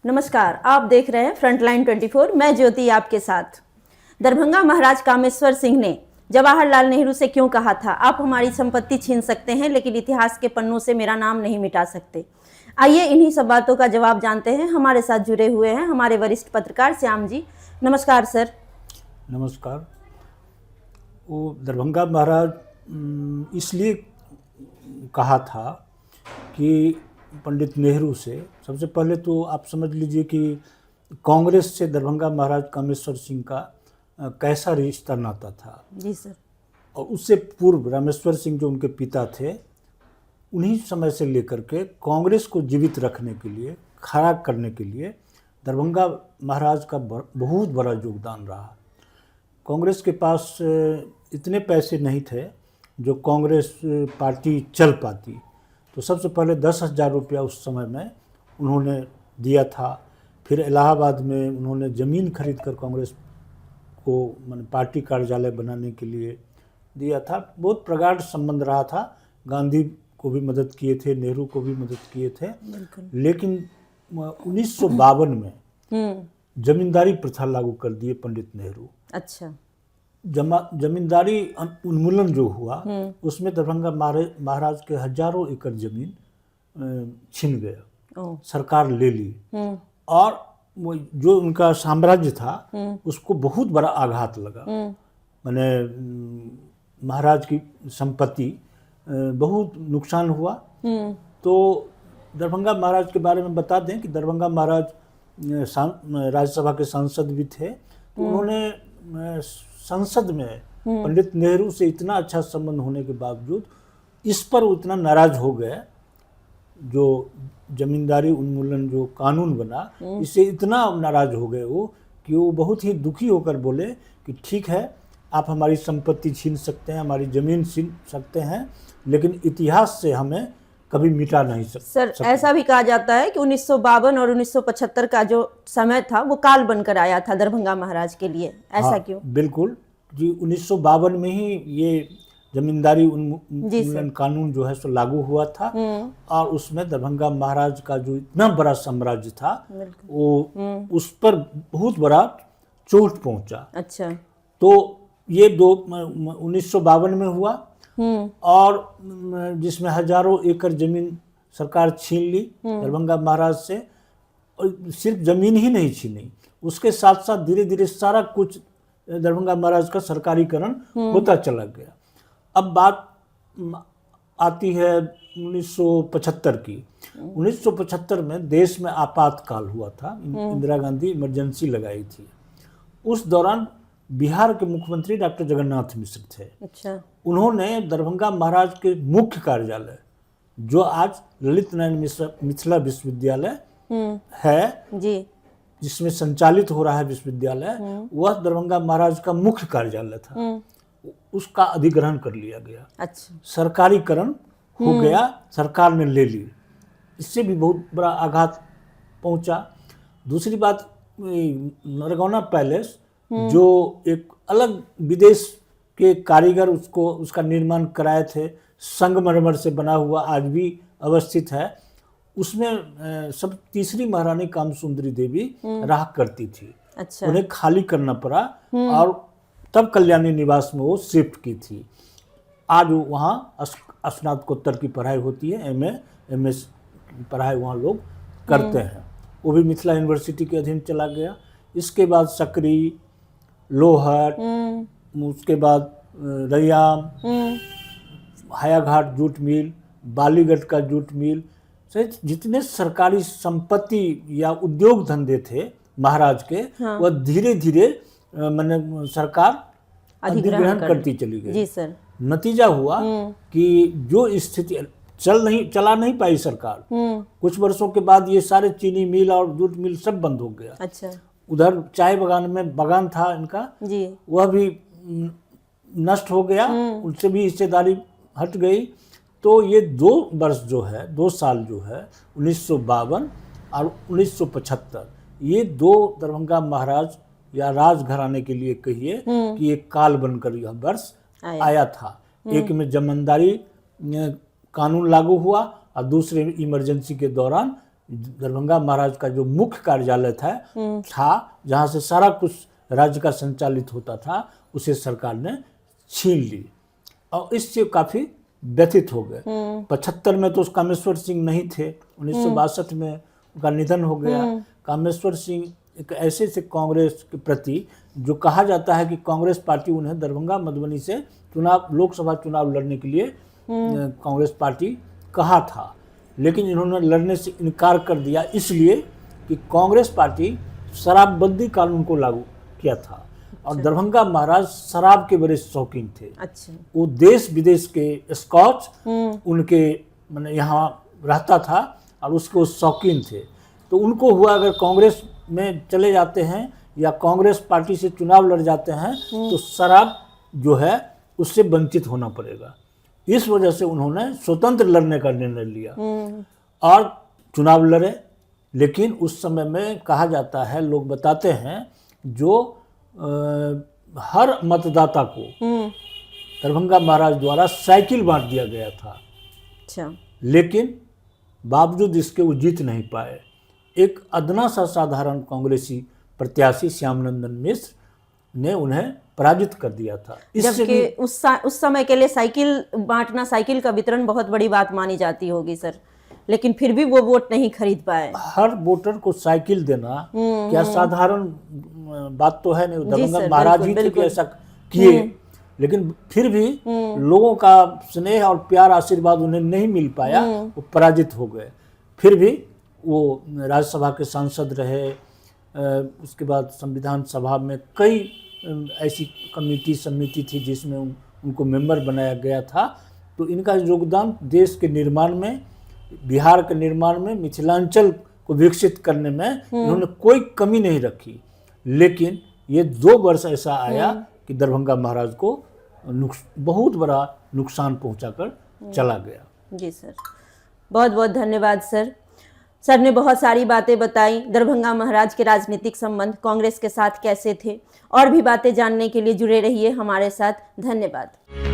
नमस्कार, आप देख रहे हैं फ्रंटलाइन 24। मैं ज्योति आपके साथ। दरभंगा महाराज कामेश्वर सिंह ने जवाहरलाल नेहरू से क्यों कहा था, आप हमारी संपत्ति छीन सकते हैं लेकिन इतिहास के पन्नों से मेरा नाम नहीं मिटा सकते। आइए इन्हीं सब बातों का जवाब जानते हैं। हमारे साथ जुड़े हुए हैं हमारे वरिष्ठ पत्रकार श्याम जी। नमस्कार सर। नमस्कार। वो दरभंगा महाराज इसलिए कहा था कि पंडित नेहरू से, सबसे पहले तो आप समझ लीजिए कि कांग्रेस से दरभंगा महाराज कामेश्वर सिंह का कैसा रिश्ता नाता था। जी सर। और उससे पूर्व रामेश्वर सिंह जो उनके पिता थे, उन्हीं समय से लेकर के कांग्रेस को जीवित रखने के लिए, खड़ा करने के लिए दरभंगा महाराज का बहुत बड़ा योगदान रहा। कांग्रेस के पास इतने पैसे नहीं थे जो कांग्रेस पार्टी चल पाती, तो सबसे पहले 10,000 रुपया उस समय में उन्होंने दिया था। फिर इलाहाबाद में उन्होंने ज़मीन खरीद कर कांग्रेस को पार्टी कार्यालय बनाने के लिए दिया था। बहुत प्रगाढ़ संबंध रहा था। गांधी को भी मदद किए थे, नेहरू को भी मदद किए थे। लेकिन 1952 में जमींदारी प्रथा लागू कर दिए पंडित नेहरू। अच्छा। जमींदारी उन्मूलन जो हुआ उसमें दरभंगा महाराज के हजारों एकड़ जमीन छिन गया, सरकार ले ली और वो जो उनका साम्राज्य था उसको बहुत बड़ा आघात लगा। माने महाराज की संपत्ति बहुत नुकसान हुआ। तो दरभंगा महाराज के बारे में बता दें कि दरभंगा महाराज राज्यसभा के सांसद भी थे। तो उन्होंने संसद में पंडित नेहरू से इतना अच्छा संबंध होने के बावजूद इस पर उतना नाराज हो गए, जो जमींदारी उन्मूलन जो कानून बना, इससे इतना नाराज हो गए वो कि वो बहुत ही दुखी होकर बोले कि ठीक है, आप हमारी संपत्ति छीन सकते हैं, हमारी ज़मीन छीन सकते हैं, लेकिन इतिहास से हमें कभी मिटा नहीं सकते। सर, ऐसा भी कहा जाता है कि 1952 और 1975 का जो समय था वो काल बनकर आया था दरभंगा महाराज के लिए, ऐसा क्यों? बिल्कुल जी, 1952 में ही ये जमींदारी उन्मूलन कानून जो है सो लागू हुआ था और उसमें दरभंगा महाराज का जो इतना बड़ा साम्राज्य था वो उस पर बहुत बड़ा चोट पहुंचा। अच्छा। तो ये 1952 में हुआ और जिसमें हजारों एकड़ जमीन सरकार छीन ली दरभंगा महाराज से। और सिर्फ जमीन ही नहीं छीनी, उसके साथ साथ धीरे धीरे सारा कुछ दरभंगा महाराज का सरकारीकरण होता चला गया। अब बात आती है 1975 की। 1975 में देश में आपातकाल हुआ था, इंदिरा गांधी इमरजेंसी लगाई थी। उस दौरान बिहार के मुख्यमंत्री डॉक्टर जगन्नाथ मिश्र थे। अच्छा। उन्होंने दरभंगा महाराज के मुख्य कार्यालय, जो आज ललित नारायण मिथिला विश्वविद्यालय है जी, जिसमें संचालित हो रहा है विश्वविद्यालय, वह दरभंगा महाराज का मुख्य कार्यालय था, उसका अधिग्रहण कर लिया गया। अच्छा। सरकारीकरण हो गया, सरकार ने ले ली। इससे भी बहुत बड़ा आघात पहुंचा। दूसरी बात, नरगौना पैलेस जो एक अलग विदेश के कारीगर उसका निर्माण कराए थे, संगमरमर से बना हुआ, आज भी अवस्थित है। उसमें सब तीसरी महारानी कामसुंदरी देवी रहा करती थी। अच्छा। उन्हें खाली करना पड़ा और तब कल्याणी निवास में वो शिफ्ट की थी। आज वहाँ स्नातकोत्तर की पढ़ाई होती है, एमए की पढ़ाई वहाँ लोग करते हैं। वो भी मिथिला यूनिवर्सिटी के अधीन चला गया। इसके बाद सकरी, लोहट, उसके बाद रैयाम, हायाघाट जूट मिल, बालीगढ़ का जूट मिल, जितने सरकारी संपत्ति या उद्योग धंधे थे महाराज के, वह धीरे धीरे मैंने सरकार अधिग्रहण करती चली गई। जी सर। नतीजा हुआ कि जो स्थिति चला नहीं पाई सरकार, कुछ वर्षों के बाद ये सारे चीनी मिल और जूट मिल सब बंद हो गया। अच्छा। उधर चाय बगान में बगान था इनका जी, वह भी नष्ट हो गया, उनसे भी हिस्सेदारी हट गई। तो ये 2 साल जो है 1952 और 1975, ये 2 दरभंगा महाराज या राजघराने के लिए कहिए कि एक काल बनकर यह वर्ष आया था। एक में जमींदारी कानून लागू हुआ और दूसरे इमरजेंसी के दौरान दरभंगा महाराज का जो मुख्य कार्यालय था जहाँ से सारा कुछ राज्य का संचालित होता था, उसे सरकार ने छीन ली और इससे काफ़ी व्यथित हो गए। 75 में तो कामेश्वर सिंह नहीं थे, 1962 में उनका निधन हो गया। कामेश्वर सिंह एक ऐसे थे कांग्रेस के प्रति जो कहा जाता है कि कांग्रेस पार्टी उन्हें दरभंगा मधुबनी से लोकसभा चुनाव लड़ने के लिए कांग्रेस पार्टी कहा था, लेकिन इन्होंने लड़ने से इनकार कर दिया, इसलिए कि कांग्रेस पार्टी शराबबंदी कानून को लागू किया था। और दरभंगा महाराज शराब के बड़े शौकीन थे। अच्छा। वो देश विदेश के स्कॉच उनके मैंने यहाँ रहता था और उसके वो शौकीन थे। तो उनको हुआ अगर कांग्रेस में चले जाते हैं या कांग्रेस पार्टी से चुनाव लड़ जाते हैं तो शराब जो है उससे वंचित होना पड़ेगा। इस वजह से उन्होंने स्वतंत्र लड़ने का निर्णय लिया और चुनाव लड़े। लेकिन उस समय में कहा जाता है, लोग बताते हैं, जो हर मतदाता को दरभंगा महाराज द्वारा साइकिल बांट दिया गया था। अच्छा। लेकिन बावजूद इसके वो जीत नहीं पाए। एक अदना सा साधारण कांग्रेसी प्रत्याशी श्यामनंदन मिश्र ने उन्हें पराजित कर दिया था। जबकि उस समय के लिए साइकिल बांटना, साइकिल का वितरण बहुत बड़ी बात मानी जाती होगी सर, लेकिन फिर भी वो वोट नहीं खरीद पाए। हर वोटर को साइकिल देना क्या साधारण बात तो है नहीं। दरभंगा महाराज ही थे कि ऐसा किए, लेकिन फिर भी लोगों का स्नेह और प्यार आशीर्वाद उन्हें नहीं मिल पाया, वो पराजित हो गए। फिर भी वो राज्यसभा के सांसद रहे। उसके बाद संविधान सभा में कई ऐसी समिति थी जिसमें उनको मेंबर बनाया गया था। तो इनका योगदान देश के निर्माण में, बिहार के निर्माण में, मिथिलांचल को विकसित करने में इन्होंने कोई कमी नहीं रखी। लेकिन ये 2 वर्ष ऐसा आया कि दरभंगा महाराज को बहुत बड़ा नुकसान पहुंचाकर चला गया। जी सर, बहुत बहुत धन्यवाद सर। सर ने बहुत सारी बातें बताई। दरभंगा महाराज के राजनीतिक संबंध कांग्रेस के साथ कैसे थे, और भी बातें जानने के लिए जुड़े रहिए हमारे साथ। धन्यवाद।